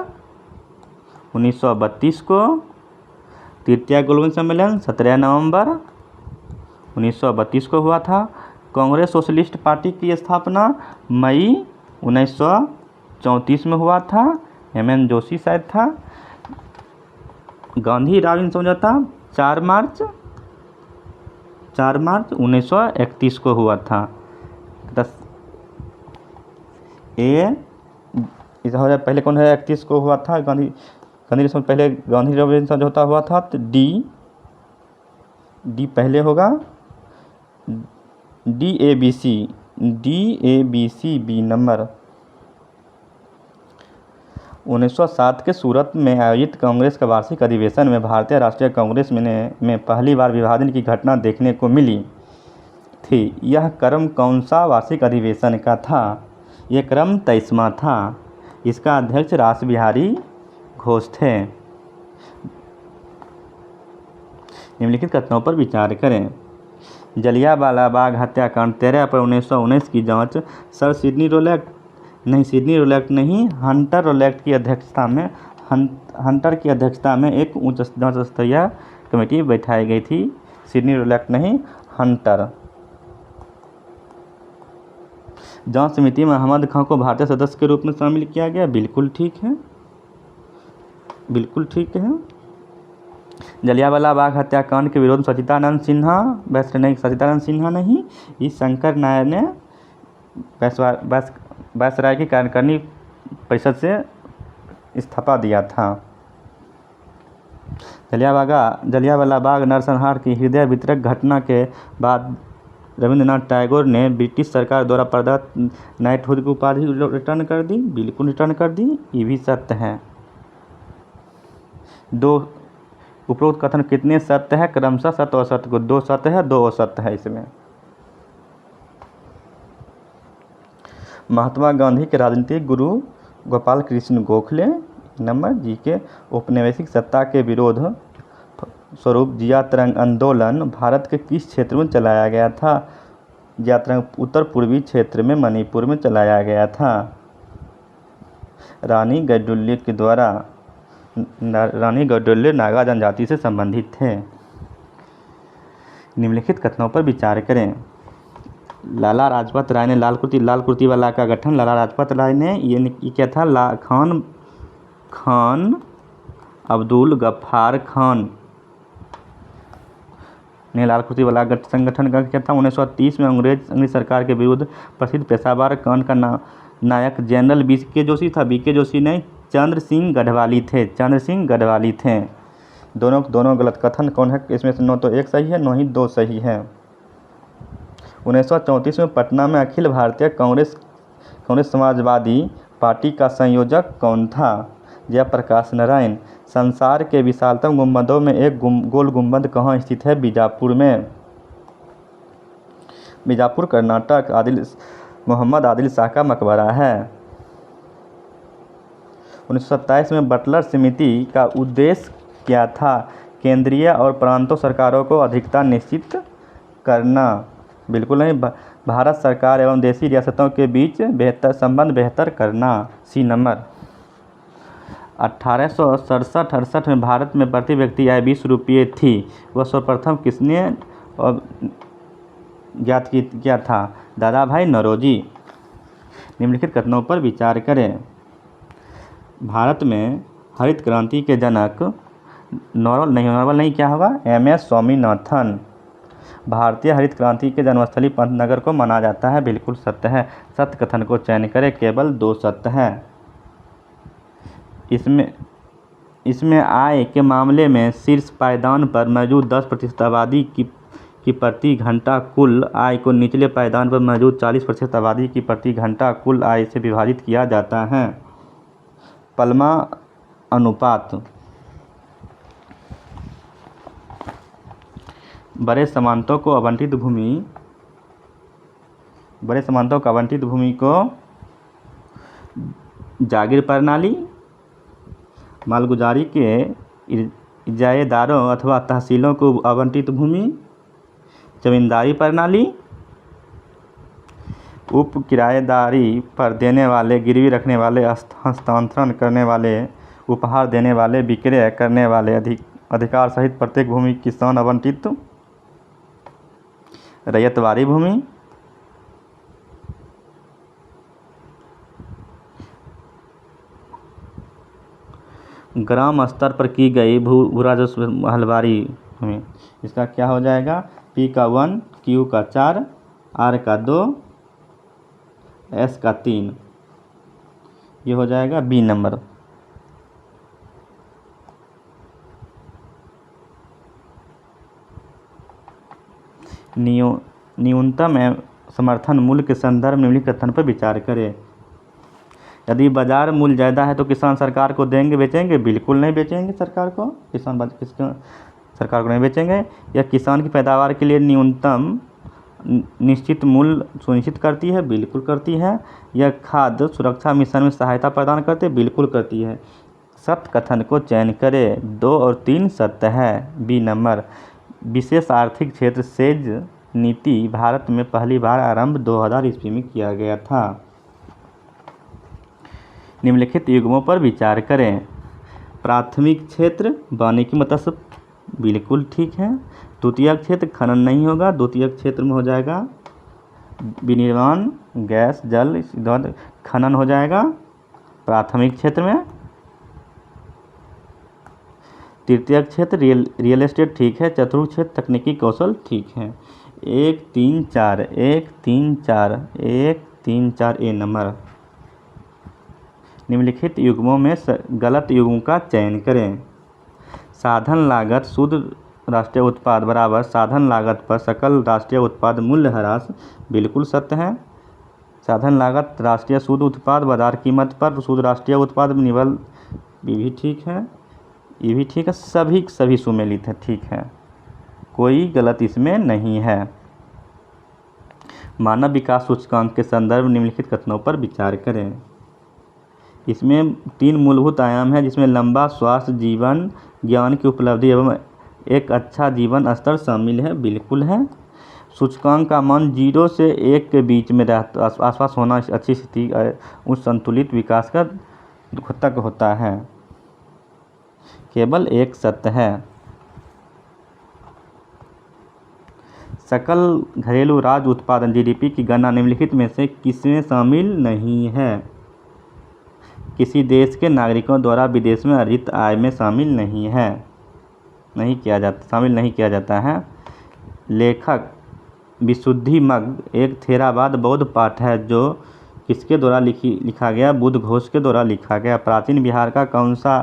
1932 को। तृतीय ग्लोबल सम्मेलन 17 नवंबर 1932 को हुआ था। कांग्रेस सोशलिस्ट पार्टी की स्थापना मई 1934 में हुआ था। एम.एन. जोशी शायद था। गांधी राविन समझौता 4 मार्च 1931 को हुआ था। पहले कौन है? 31 को हुआ था गांधी पहले गांधी राविन समझौता हुआ था। तो डी पहले होगा। DABC B number. 1907 के सूरत में आयोजित कांग्रेस का वार्षिक अधिवेशन में भारतीय राष्ट्रीय कांग्रेस में पहली बार विभाजन की घटना देखने को मिली थी। यह क्रम कौन सा वार्षिक अधिवेशन का था? यह क्रम 23वां था। इसका अध्यक्ष रासबिहारी घोष थे। निम्नलिखित घटनाओं पर विचार करें। जलियांवाला बाग हत्याकांड 13 अप्रैल 1919 की जांच सर सिडनी रोलेक्ट नहीं, हंटर रोलेक्ट की अध्यक्षता में एक उच्च जांच स्तरीय कमेटी बैठाई गई थी। सिडनी रोलेक्ट नहीं, हंटर। जांच समिति में अहमद खां को भारतीय सदस्य के रूप में शामिल किया गया। बिल्कुल ठीक है। जलियांवाला बाग हत्याकांड के विरोध में सचिदानंद सिन्हा नहीं, इस शंकर नायर ने वायसराय की कार्यकारिणी परिषद से इस्तीफा दिया था। जलियांवाला बाग नरसंहार की हृदय वितरक घटना के बाद रविंद्रनाथ टैगोर ने ब्रिटिश सरकार द्वारा प्रदत्त नाइटहुड की उपाधि रिटर्न कर दी। बिल्कुल रिटर्न कर दी। ये भी सत्य है। 2 उपरोक्त कथन कितने सत्य है? क्रमशः सत्य और असत्य को 2 सत्य है, 2 असत्य है इसमें। महात्मा गांधी के राजनीतिक गुरु गोपाल कृष्ण गोखले नंबर। जी के औपनिवेशिक सत्ता के विरोध स्वरूप जिया तरंग आंदोलन भारत के किस क्षेत्र में चलाया गया था? जिया तरंग उत्तर पूर्वी क्षेत्र में मणिपुर में चलाया गया था। रानी गैडुल्ले नागा जनजाति से संबंधित थे। निम्नलिखित कथनों पर विचार करें। लाला लाजपत राय ने लाल कुर्ती वाला का गठन लाला लाजपत राय ने ये क्या था? खान अब्दुल गफ्फार खान ने लाल कुर्ती वाला संगठन का क्या था? 1930 में अंग्रेज सरकार के विरुद्ध प्रसिद्ध पेशावर कांड का नायक जनरल बीके जोशी था। बीके जोशी नहीं, चंद्र सिंह गढ़वाली थे। दोनों गलत कथन कौन है? इसमें से 9 तो 1 सही है, 9 ही 2 सही है। 1934 में पटना में अखिल भारतीय कांग्रेस समाजवादी पार्टी का संयोजक कौन था? जयप्रकाश नारायण। संसार के विशालतम गुंबदों में एक गोल गुंबद कहाँ स्थित है? बीजापुर में। बीजापुर कर्नाटक मोहम्मद आदिल शाह का मकबरा है। 1927 में बटलर समिति का उद्देश्य क्या था? केंद्रीय और प्रांतीय सरकारों को अधिकता निश्चित करना। बिल्कुल नहीं, भारत सरकार एवं देशी रियासतों के बीच संबंध बेहतर करना। सी नंबर। 1867-68 में भारत में प्रति व्यक्ति आय 20 रुपये थी। वह सर्वप्रथम किसने ज्ञात किया था? दादा भाई नौरोजी। निम्नलिखित कथनों पर विचार करें। भारत में हरित क्रांति के जनक नॉर्मल नहीं क्या होगा, MS स्वामीनाथन। भारतीय हरित क्रांति के जन्मस्थली पंतनगर को माना जाता है, बिल्कुल सत्य है। सत्य कथन को चयन करें, केवल 2 सत्य है। इसमें आय के मामले में शीर्ष पायदान पर मौजूद 10% आबादी की प्रति घंटा कुल आय को निचले पायदान पर मौजूद 40% आबादी की प्रति घंटा कुल आय से विभाजित किया जाता है। पलमा अनुपात। बड़े सामंतों को आवंटित भूमि को जागीर प्रणाली, मालगुजारी के इजारेदारों अथवा तहसीलों को आवंटित भूमि, जमींदारी प्रणाली, उप किराएदारी पर देने वाले, गिरवी रखने वाले, हस्तांतरण करने वाले, उपहार देने वाले, विक्रय करने वाले अधिकार सहित प्रत्येक भूमि किसान आवंटित, रैयतवारी भूमि, ग्राम स्तर पर की गई भू राजस्व हलवारी भूमि। इसका क्या हो जाएगा, P का 1, Q का 4, R का 2, S का 3, ये हो जाएगा B नंबर। न्यूनतम समर्थन मूल्य के संदर्भ में निम्नलिखित कथन पर विचार करें। यदि बाजार मूल्य ज़्यादा है तो किसान सरकार को देंगे, बेचेंगे? बिल्कुल नहीं बेचेंगे सरकार को, सरकार को नहीं बेचेंगे। यह किसान की पैदावार के लिए न्यूनतम निश्चित मूल्य सुनिश्चित करती है, बिल्कुल करती है। यह खाद्य सुरक्षा मिशन में सहायता प्रदान करती है, बिल्कुल करती है। सत्य कथन को चयन करें, 2 और 3 सत्य है। B number. विशेष आर्थिक क्षेत्र सेज नीति भारत में पहली बार आरंभ 2000 ईस्वी में किया गया था। निम्नलिखित युग्मों पर विचार करें। प्राथमिक क्षेत्र वानिकी मत्स्य, बिल्कुल ठीक है। द्वितीयक क्षेत्र खनन नहीं होगा, द्वितीयक क्षेत्र में हो जाएगा विनिर्माण, गैस, जल, खनन हो जाएगा प्राथमिक क्षेत्र में। तृतीयक क्षेत्र रियल एस्टेट ठीक है। चतुर्थ क्षेत्र तकनीकी कौशल ठीक है। 1 3 4 1 3 4 1 3 4 A नंबर। निम्नलिखित युग्मों में गलत युग्म का चयन करें। साधन लागत शुद्ध राष्ट्रीय उत्पाद बराबर साधन लागत पर सकल राष्ट्रीय उत्पाद मूल्य ह्रास, बिल्कुल सत्य है। साधन लागत राष्ट्रीय शुद्ध उत्पाद बाजार कीमत पर शुद्ध राष्ट्रीय उत्पाद निवल, ये भी ठीक है, ये भी ठीक है। सभी सुमेलित है, ठीक है, कोई गलत इसमें नहीं है। मानव विकास सूचकांक के संदर्भ निम्नलिखित कथनों पर विचार करें। इसमें 3 मूलभूत आयाम हैं, जिसमें लंबा स्वास्थ्य, जीवन, ज्ञान की उपलब्धि एवं एक अच्छा जीवन स्तर शामिल है, बिल्कुल है। सूचकांक का मान 0 से 1 के बीच में आसपास होना अच्छी स्थिति उस संतुलित विकास का तक होता है, केवल 1 सत्य है। सकल घरेलू राज्य उत्पादन GDP की गणना निम्नलिखित में से किसमें शामिल नहीं है? किसी देश के नागरिकों द्वारा विदेश में अर्जित आय में शामिल नहीं है, शामिल नहीं किया जाता है। लेखक विशुद्धिमग्ग एक थेरावाद बौद्ध पाठ है जो किसके द्वारा लिखा गया? बुद्ध घोष के द्वारा लिखा गया। प्राचीन बिहार का कौन सा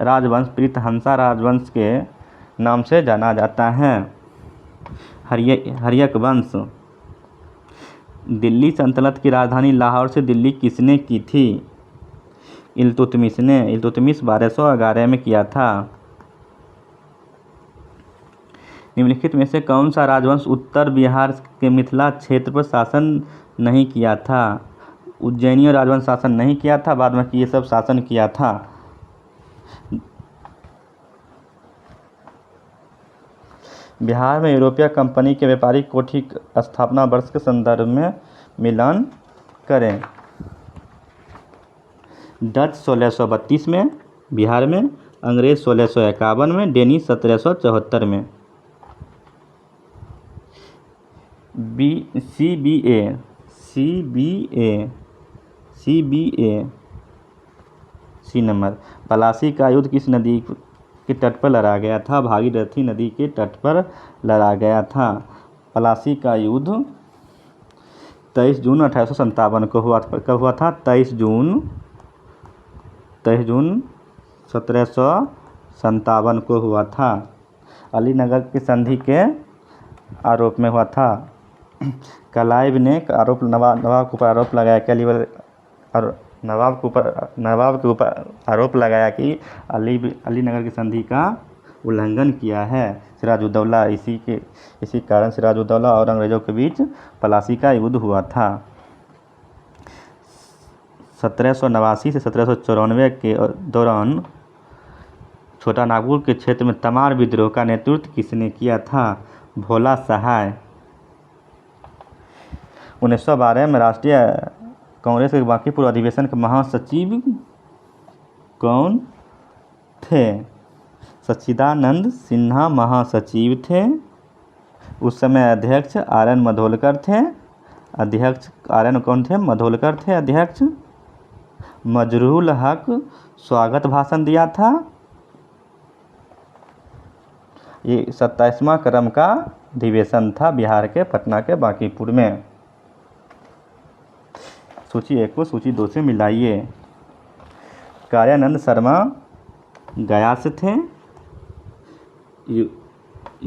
राजवंश प्रीतहंसा राजवंश के नाम से जाना जाता है? हर्यक वंश। दिल्ली सल्तनत की राजधानी लाहौर से दिल्ली किसने की थी? इल्तुतमिश ने। इल्तुतमिश 1211 में किया था। निम्नलिखित में से कौन सा राजवंश उत्तर बिहार के मिथिला क्षेत्र पर शासन नहीं किया था? उज्जैनीय राजवंश शासन नहीं किया था, बाद में ये सब शासन किया था। बिहार में यूरोपीय कंपनी के व्यापारिक कोठी स्थापना वर्ष के संदर्भ में मिलान करें। डच 1632 में बिहार में, अंग्रेज 1651 में, डेनिश 1774 में। CBA CBA। C number, Plassey का युद्ध किस नदी के तट पर लड़ा गया था? भागीरथी नदी के तट पर लड़ा गया था। पलासी का युद्ध 23 जून 1857 को हुआ। कब हुआ था? 23 जून 1757 को हुआ था। अलीनगर की संधि के आरोप में हुआ था। क्लाइव ने नवाब के ऊपर आरोप लगाया कि नवाब के ऊपर आरोप लगाया कि अलीनगर की संधि का उल्लंघन किया है सिराजुद्दौला। इसी कारण सिराजुद्दौला और अंग्रेजों के बीच पलासी का युद्ध हुआ था। 1789 से 1794 के दौरान छोटा नागपुर के क्षेत्र में तमार विद्रोह का नेतृत्व किसने किया था? भोला सहाय। 1912 में राष्ट्रीय कांग्रेस के बांकीपुर अधिवेशन के महासचिव कौन थे? सच्चिदानंद सिन्हा महासचिव थे। उस समय अध्यक्ष RN मधोलकर थे। अध्यक्ष RN कौन थे? मधोलकर थे अध्यक्ष। मजरूल हक स्वागत भाषण दिया था। ये 27वां क्रम का अधिवेशन था बिहार के पटना के बांकीपुर में। सूची 1 को सूची 2 से मिलाइए। कार्यानंद शर्मा गया से थे।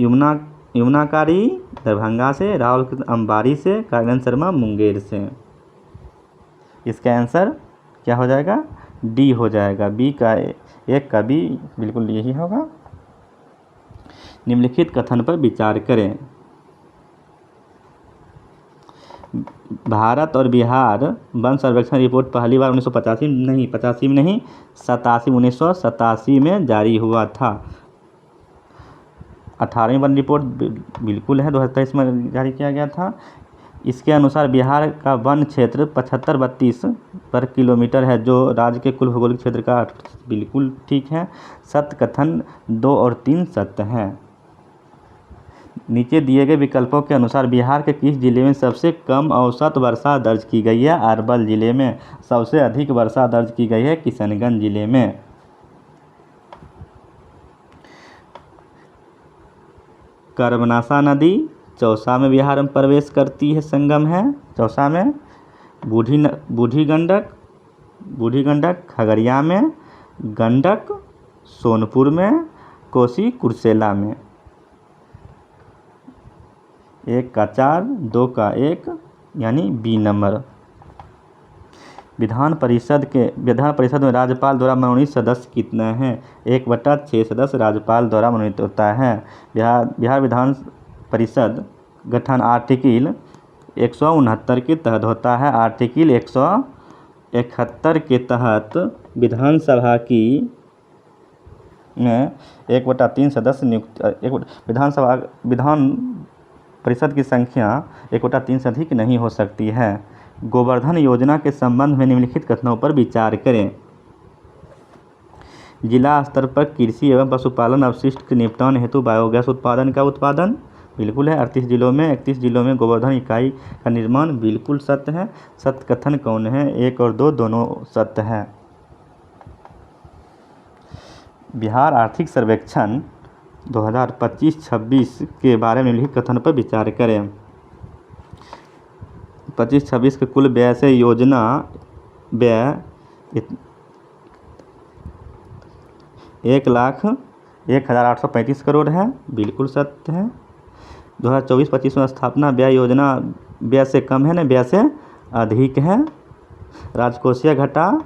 यमुनाकारी दरभंगा से, राहुल अंबारी से, कार्यानंद शर्मा मुंगेर से। इसका आंसर क्या हो जाएगा? डी हो जाएगा। बी का एक का बी बिल्कुल यही होगा। निम्नलिखित कथन पर विचार करें। भारत और बिहार वन सर्वेक्षण रिपोर्ट पहली बार 1987 में जारी हुआ था। 18वीं वन रिपोर्ट बिल्कुल है 2023 में जारी किया गया था। इसके अनुसार बिहार का वन क्षेत्र 7532 पर किलोमीटर है, जो राज्य के कुल भौगोलिक क्षेत्र का बिल्कुल ठीक है। सत्य कथन 2 और 3 सत्य हैं। नीचे दिए गए विकल्पों के अनुसार बिहार के किस जिले में सबसे कम औसत वर्षा दर्ज की गई है? अरवल जिले में। सबसे अधिक वर्षा दर्ज की गई है किशनगंज जिले में। कर्मनाशा नदी चौसा में बिहार में प्रवेश करती है, संगम है चौसा में। बूढ़ी गंडक खगड़िया में। गंडक सोनपुर में। कोसी कुर्सेला में। 1 का 4, 2 का 1 यानी बी नंबर। विधान परिषद में राज्यपाल द्वारा मनोनीत सदस्य कितने हैं? 1/6 सदस्य राज्यपाल द्वारा मनोनीत होता है। बिहार विधान परिषद गठन आर्टिकल 169 के तहत होता है। आर्टिकल 171 के तहत विधानसभा की 1/3 सदस्य नियुक्त विधान परिषद की संख्या 1/3 से अधिक नहीं हो सकती है। गोवर्धन योजना के संबंध में निम्नलिखित कथनों पर विचार करें। जिला स्तर पर कृषि एवं पशुपालन अपशिष्ट के निपटान हेतु बायोगैस उत्पादन का उत्पादन बिल्कुल है। 31 जिलों में गोवर्धन इकाई का निर्माण बिल्कुल सत्य है। सत्य कथन कौन है? 1 और 2 दोनों सत्य है। बिहार आर्थिक सर्वेक्षण 2025-26 के बारे में निम्नलिखित कथन पर विचार करें। 25-26 के कुल व्यय से योजना व्यय 1,01,835 करोड़ है, बिल्कुल सत्य है। 2024-25 में स्थापना व्यय योजना व्यय से कम है ना, व्यय से अधिक है। राजकोषीय घाटा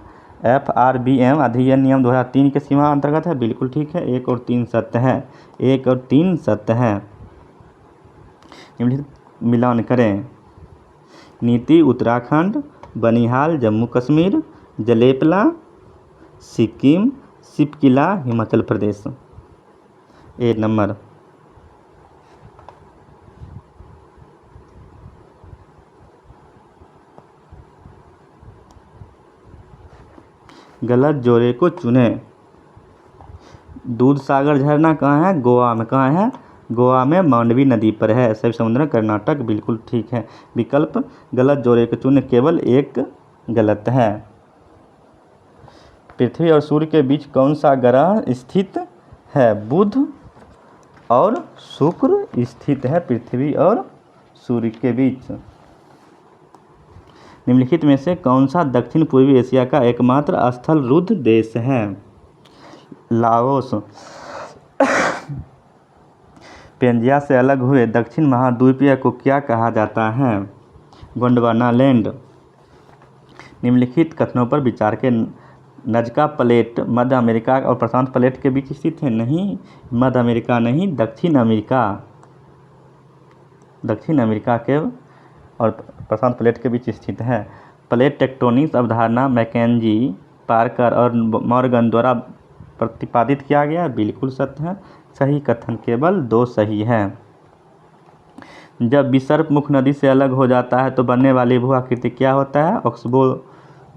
FRBM अधिनियम नियम 2003 के सीमा अंतर्गत है, बिल्कुल ठीक है। 1 और 3 सत्य है। 1 और 3 सत्य है। मिलान करें। नीति उत्तराखंड, बनिहाल जम्मू कश्मीर, जलेपला सिक्किम, सिपकिला हिमाचल प्रदेश। ए नंबर। गलत जोड़े को चुनें। दूध सागर झरना कहाँ है? गोवा में। कहाँ है? गोवा में मांडवी नदी पर है। सभी समुद्र कर्नाटक, बिल्कुल ठीक है। विकल्प गलत जोड़े को चुनें। केवल एक गलत है। पृथ्वी और सूर्य के बीच कौन सा ग्रह स्थित है? बुध और शुक्र स्थित है पृथ्वी और सूर्य के बीच। निम्नलिखित में से कौन सा दक्षिण पूर्वी एशिया का एकमात्र स्थल रुद्ध देश है? लाओस। पेंजिया से अलग हुए दक्षिण महाद्वीपीय को क्या कहा जाता है? गोंडवाना लैंड। निम्नलिखित कथनों पर विचार के नजका प्लेट मध्य अमेरिका और प्रशांत प्लेट के बीच स्थित है। नहीं, मध्य अमेरिका नहीं, दक्षिण अमेरिका के और प्रशांत प्लेट के बीच स्थित है। प्लेट टेक्टोनिक्स अवधारणा मैकेंजी, पार्कर और मॉर्गन द्वारा प्रतिपादित किया गया। बिल्कुल सत्य है। सही कथन केवल 2 सही है। जब विसर्प मुख्य नदी से अलग हो जाता है तो बनने वाली भू आकृति क्या होता है? ऑक्सबो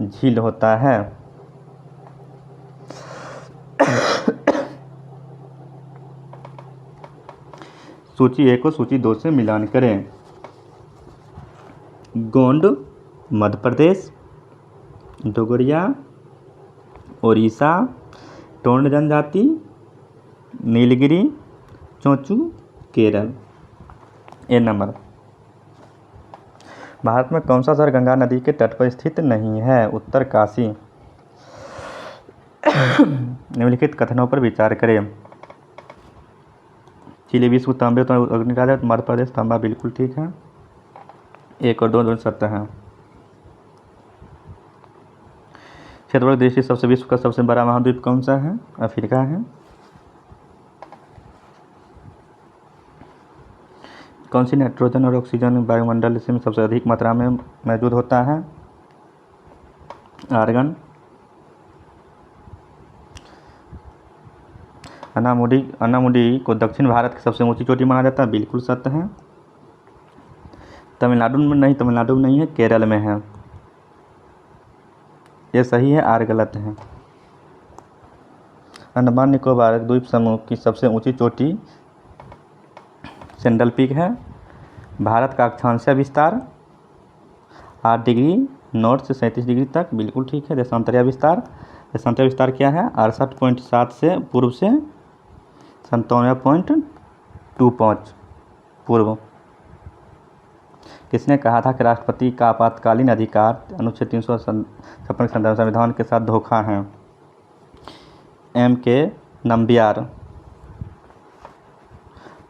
झील होता है। सूची 1 को सूची 2 से मिलान करें। गोंड मध्य प्रदेश, डोगरिया ओडिशा, टोंड जनजाति नीलगिरी, चोंचू केरल। ए नंबर। भारत में कौन सा शहर गंगा नदी के तट पर स्थित नहीं है? उत्तर काशी। निम्नलिखित कथनों पर विचार करें। चिली विश्व तांबे तो अग्नि राजा, मध्य प्रदेश तांबा बिल्कुल ठीक है। 1 और 2 दोनों सत्य हैं। क्षेत्रफल दृष्टि सबसे विश्व का सबसे बड़ा महाद्वीप कौन सा है? अफ्रीका है। कौन सी नाइट्रोजन और ऑक्सीजन वायुमंडल में सबसे अधिक मात्रा में मौजूद होता है? आर्गन। अनामुडी को दक्षिण भारत की सबसे ऊंची चोटी माना जाता है। बिल्कुल सत्य है। तमिलनाडु में नहीं है, केरल में है। ये सही है, आर गलत है। अंडमान निकोबार द्वीप समूह की सबसे ऊंची चोटी सेंडल पीक है। भारत का अक्षांशीय विस्तार 8 डिग्री नॉर्थ से 37 डिग्री तक। बिल्कुल ठीक है। देशांतरीय विस्तार क्या है? 68.7 से पूर्व से 97.25 पूर्व। किसने कहा था कि राष्ट्रपति का आपातकालीन अधिकार अनुच्छेद 356 के संविधान के साथ धोखा है? M.K. नंबियार।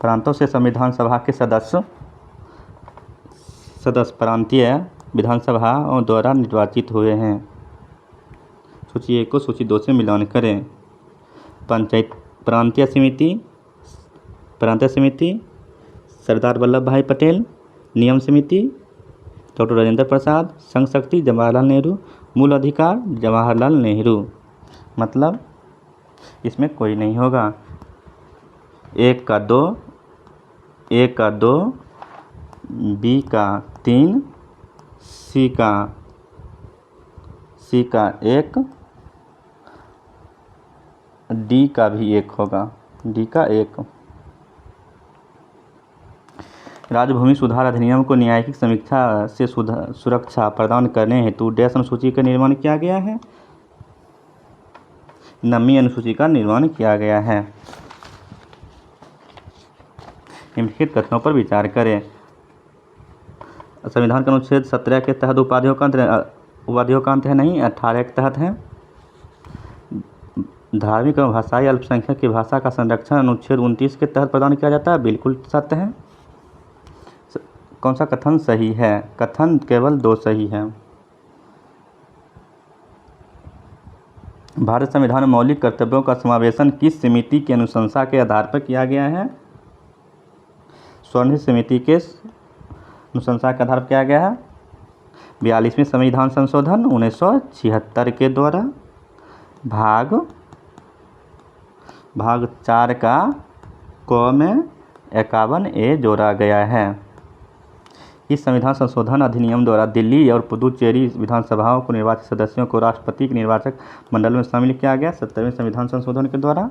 प्रांतों से संविधान सभा के सदस्य प्रांतीय विधानसभाओं द्वारा निर्वाचित हुए हैं। सूची 1 को सूची 2 से मिलान करें। प्रांतीय समिति सरदार वल्लभ भाई पटेल, नियम समिति डॉक्टर राजेंद्र प्रसाद, संघ शक्ति जवाहरलाल नेहरू, मूल अधिकार जवाहरलाल नेहरू। मतलब इसमें कोई नहीं होगा। 1 का 2, बी का 3, सी का 1, डी का भी 1 होगा। डी का 1। राजभूमि सुधार अधिनियम को न्यायिक समीक्षा से सुरक्षा प्रदान करने हेतु डैश अनुसूची का निर्माण किया गया है? नवीं अनुसूची का निर्माण किया गया है। निम्नलिखित कथनों पर विचार करें। संविधान के अनुच्छेद 17 के तहत उपाधियों का अंत है नहीं, 18 के तहत है। धार्मिक एवं भाषाई अल्पसंख्यक की भाषा का संरक्षण अनुच्छेद 29 के तहत प्रदान किया जाता है। बिल्कुल सत्य है। कौन सा कथन सही है? कथन केवल 2 सही है। भारत संविधान में मौलिक कर्तव्यों का समावेशन किस समिति की अनुशंसा के आधार पर किया गया है? स्वर्ण समिति के अनुशंसा के आधार पर किया गया है। 42वें संविधान संशोधन 1976 के द्वारा भाग 4 का क में 51A जोड़ा गया है। इस संविधान संशोधन अधिनियम द्वारा दिल्ली और पुदुचेरी विधानसभाओं को निर्वाचित सदस्यों को राष्ट्रपति के निर्वाचक मंडल में शामिल किया गया। 70वें संविधान संशोधन के द्वारा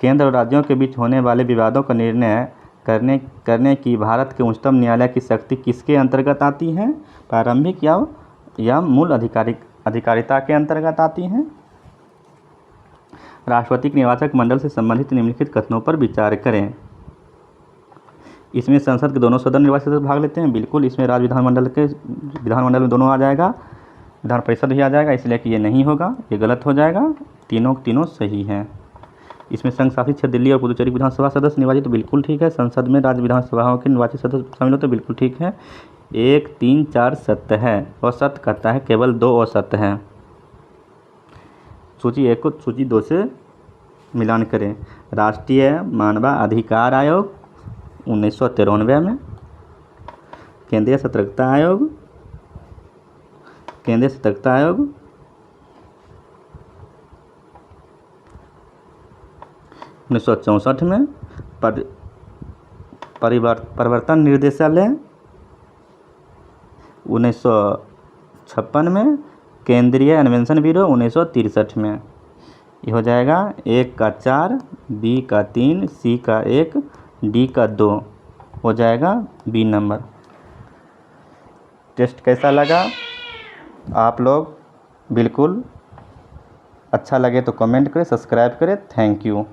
केंद्र और राज्यों के बीच होने वाले विवादों का निर्णय करने की भारत के उच्चतम न्यायालय की शक्ति किसके अंतर्गत आती है? प्रारंभिक या या मूल अधिकारिता के अंतर्गत आती हैं। राष्ट्रपति के निर्वाचक मंडल से संबंधित निम्नलिखित कथनों पर विचार करें। इसमें संसद के दोनों सदन निर्वाचित सदस्य भाग लेते हैं, बिल्कुल। इसमें राज्य विधानमंडल में दोनों आ जाएगा, विधान परिषद भी आ जाएगा, इसलिए कि ये नहीं होगा, ये गलत हो जाएगा। तीनों सही हैं। इसमें संघ शासित क्षेत्र दिल्ली और पुदुचेरी विधानसभा सदस्य निर्वाचित, तो बिल्कुल ठीक है। संसद में राज्य विधानसभाओं के निर्वाचित सदस्य शामिल होते, बिल्कुल ठीक है। 1, 3, 4 सत्य है। असत्य कहता है केवल 2 असत्य हैं। सूची 1 को सूची 2 से मिलान करें। राष्ट्रीय मानवाधिकार आयोग 1993 में, केंद्रीय सतर्कता आयोग 1964 में, परिवर्तन निर्देशालय 1956 में, केंद्रीय अन्वेषण ब्यूरो 1963 में। ये हो जाएगा 1 का 4, बी का 3, सी का 1, डी का 2 हो जाएगा बी नंबर। टेस्ट कैसा लगा आप लोग बिल्कुल अच्छा लगे तो कमेंट करें, सब्सक्राइब करें। Thank you.